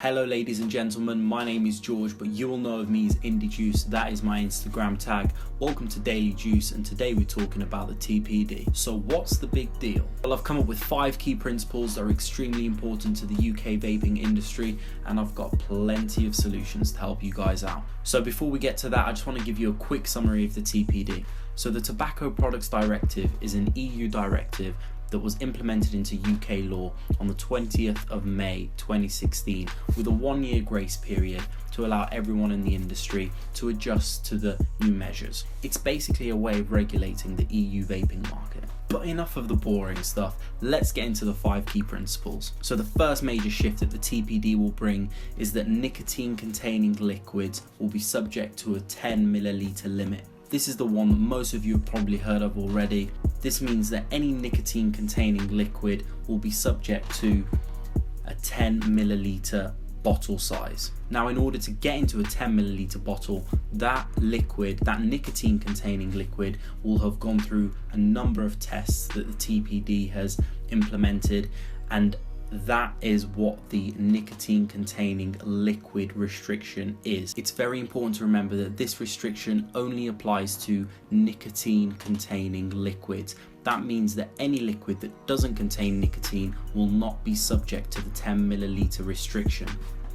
Hello ladies and gentlemen, my name is George, but you will know of me as Indie Juice. That is my Instagram tag. Welcome to Daily Juice, and today we're talking about the TPD. So what's the big deal? Well, I've come up with 5 key principles that are extremely important to the UK vaping industry, and I've got plenty of solutions to help you guys out. So before we get to that, I just want to give you a quick summary of the TPD. So the Tobacco Products Directive is an EU directive that was implemented into UK law on the 20th of May 2016 with a 1-year grace period to allow everyone in the industry to adjust to the new measures. It's basically a way of regulating the EU vaping market. But enough of the boring stuff, let's get into the 5 key principles. So the first major shift that the TPD will bring is that nicotine containing liquids will be subject to a 10 milliliter limit. This is the one that most of you have probably heard of already. This means that any nicotine containing liquid will be subject to a 10 milliliter bottle size. Now, in order to get into a 10 milliliter bottle, that nicotine containing liquid will have gone through a number of tests that the TPD has implemented, and that is what the nicotine containing liquid restriction is. It's very important to remember that this restriction only applies to nicotine containing liquids. That means that any liquid that doesn't contain nicotine will not be subject to the 10 milliliter restriction.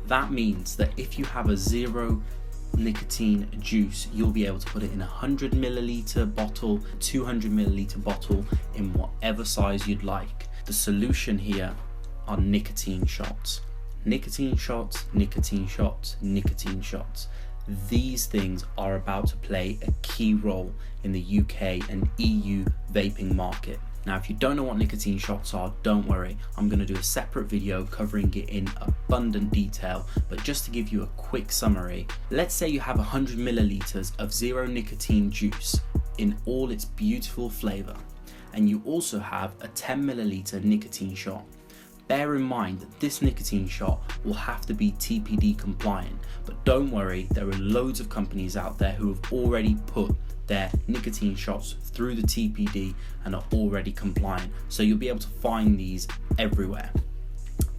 That means that if you have a 0 nicotine juice, you'll be able to put it in a 100 milliliter bottle, 200 milliliter bottle, in whatever size you'd like. The solution here are nicotine shots. Nicotine shots, nicotine shots, nicotine shots. These things are about to play a key role in the UK and EU vaping market. Now, if you don't know what nicotine shots are, don't worry. I'm going to do a separate video covering it in abundant detail, but just to give you a quick summary, let's say you have 100 milliliters of 0 nicotine juice in all its beautiful flavor, and you also have a 10 milliliter nicotine shot. Bear in mind that this nicotine shot will have to be TPD compliant, but don't worry, there are loads of companies out there who have already put their nicotine shots through the TPD and are already compliant, so you'll be able to find these everywhere.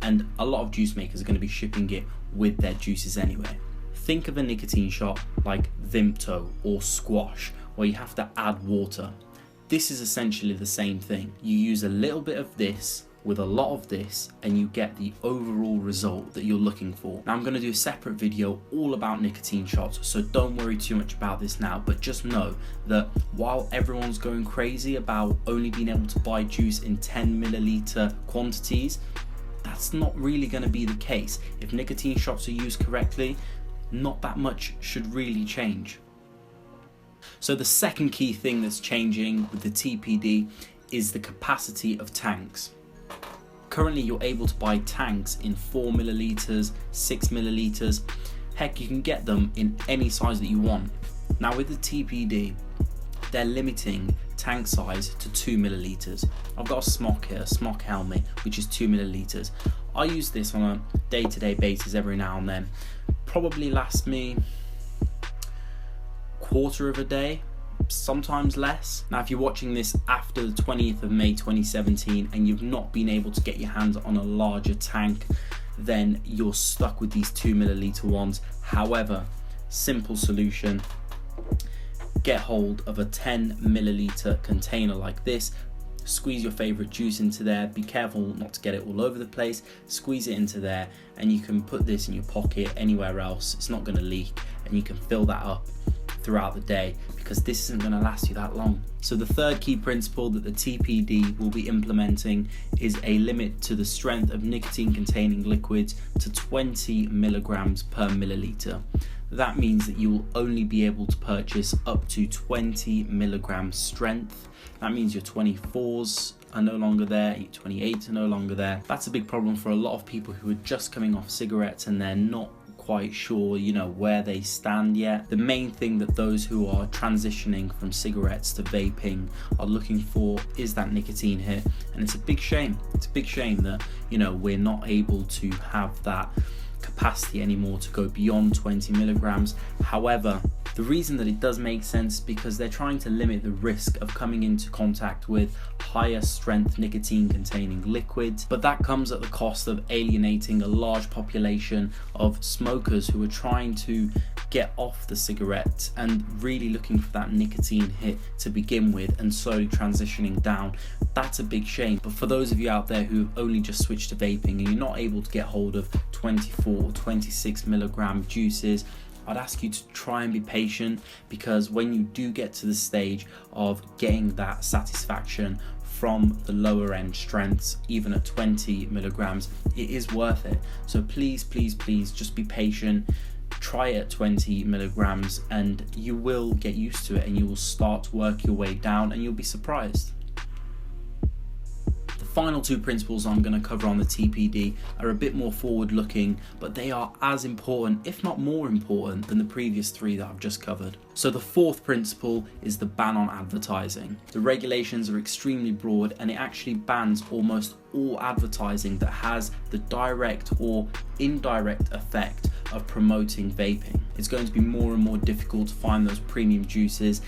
And a lot of juice makers are going to be shipping it with their juices anyway. Think of a nicotine shot like Vimto or Squash, where you have to add water. This is essentially the same thing. You use a little bit of this with a lot of this, and you get the overall result that you're looking for. Now, I'm going to do a separate video all about nicotine shots, so don't worry too much about this now, but just know that while everyone's going crazy about only being able to buy juice in 10 milliliter quantities, that's not really going to be the case. If nicotine shots are used correctly, not that much should really change. So the second key thing that's changing with the TPD is the capacity of tanks. Currently, you're able to buy tanks in 4 milliliters, 6 milliliters. Heck, you can get them in any size that you want. Now, with the TPD, they're limiting tank size to 2 milliliters. I've got a Smock here, a Smock helmet, which is 2 milliliters. I use this on a day-to-day basis every now and then. Probably lasts me quarter of a day, sometimes less. Now, if you're watching this after the 20th of May 2017 and you've not been able to get your hands on a larger tank, then you're stuck with these 2 milliliter ones. However, simple solution: get hold of a 10 milliliter container like this, squeeze your favorite juice into there, be careful not to get it all over the place, squeeze it into there, and you can put this in your pocket, anywhere else, it's not going to leak, and you can fill that up throughout the day, because this isn't going to last you that long. So the third key principle that the TPD will be implementing is a limit to the strength of nicotine containing liquids to 20 milligrams per milliliter. That means that you will only be able to purchase up to 20 milligrams strength. That means your 24s are no longer there, your 28s are no longer there. That's a big problem for a lot of people who are just coming off cigarettes and they're not quite sure, where they stand yet. The main thing that those who are transitioning from cigarettes to vaping are looking for is that nicotine hit, and it's a big shame. It's a big shame that we're not able to have that capacity anymore to go beyond 20 milligrams. However, the reason that it does make sense is because they're trying to limit the risk of coming into contact with higher strength nicotine containing liquids, but that comes at the cost of alienating a large population of smokers who are trying to get off the cigarettes and really looking for that nicotine hit to begin with and slowly transitioning down. That's a big shame. But for those of you out there who have only just switched to vaping and you're not able to get hold of 24 or 26 milligram juices, I'd ask you to try and be patient, because when you do get to the stage of getting that satisfaction from the lower end strengths, even at 20 milligrams, it is worth it. So please just be patient. Try it at 20 milligrams and you will get used to it, and you will start to work your way down and you'll be surprised. Final two principles I'm going to cover on the TPD are a bit more forward looking, but they are as important, if not more important, than the previous three that I've just covered. So the fourth principle is the ban on advertising. The regulations are extremely broad and it actually bans almost all advertising that has the direct or indirect effect of promoting vaping. It's going to be more and more difficult to find those premium juices.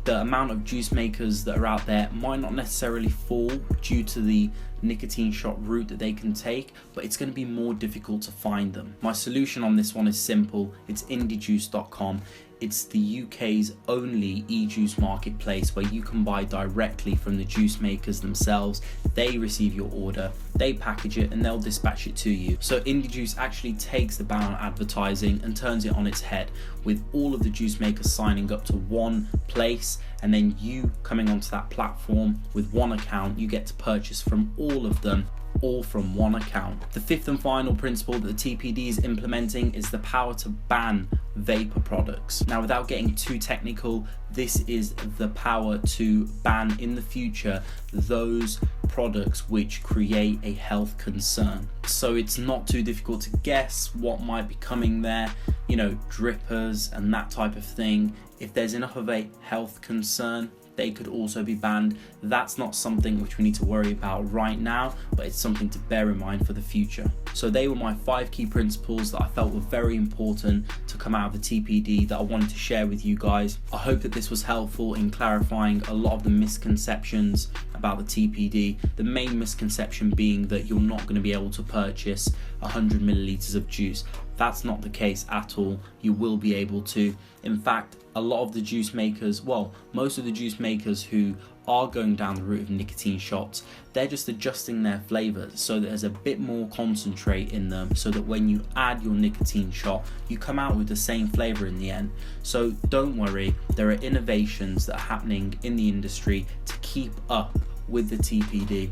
The amount of juice makers that are out there might not necessarily fall due to the nicotine shot route that they can take, but it's going to be more difficult to find them. My solution on this one is simple. It's indiejuice.com. It's the UK's only e-juice marketplace where you can buy directly from the juice makers themselves. They receive your order, they package it, and they'll dispatch it to you. So IndieJuice actually takes the ban on advertising and turns it on its head, with all of the juice makers signing up to one place, and then you coming onto that platform with one account. You get to purchase from all of them, all from one account. The fifth and final principle that the TPD is implementing is the power to ban vapor products. Now, without getting too technical, this is the power to ban in the future those products which create a health concern. So it's not too difficult to guess what might be coming there, you know, drippers and that type of thing. If there's enough of a health concern, they could also be banned. That's not something which we need to worry about right now, but it's something to bear in mind for the future. So they were my 5 key principles that I felt were very important to come out of the TPD that I wanted to share with you guys. I hope that this was helpful in clarifying a lot of the misconceptions about the TPD. The main misconception being that you're not going to be able to purchase 100 milliliters of juice. That's not the case at all. You will be able to. In fact, a lot of the juice makers, well, most of the juice makers who are going down the route of nicotine shots, they're just adjusting their flavors so that there's a bit more concentrate in them, so that when you add your nicotine shot, you come out with the same flavor in the end. So don't worry, there are innovations that are happening in the industry to keep up with the TPD.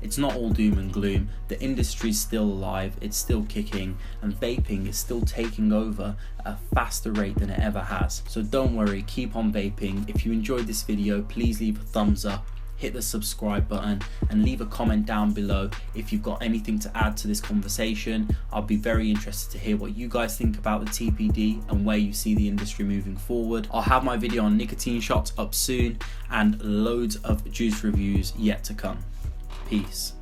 It's not all doom and gloom. The industry's still alive, it's still kicking, and vaping is still taking over at a faster rate than it ever has. So don't worry, keep on vaping. If you enjoyed this video, please leave a thumbs up, hit the subscribe button, and leave a comment down below if you've got anything to add to this conversation. I'll be very interested to hear what you guys think about the TPD and where you see the industry moving forward. I'll have my video on nicotine shots up soon, and loads of juice reviews yet to come. Peace.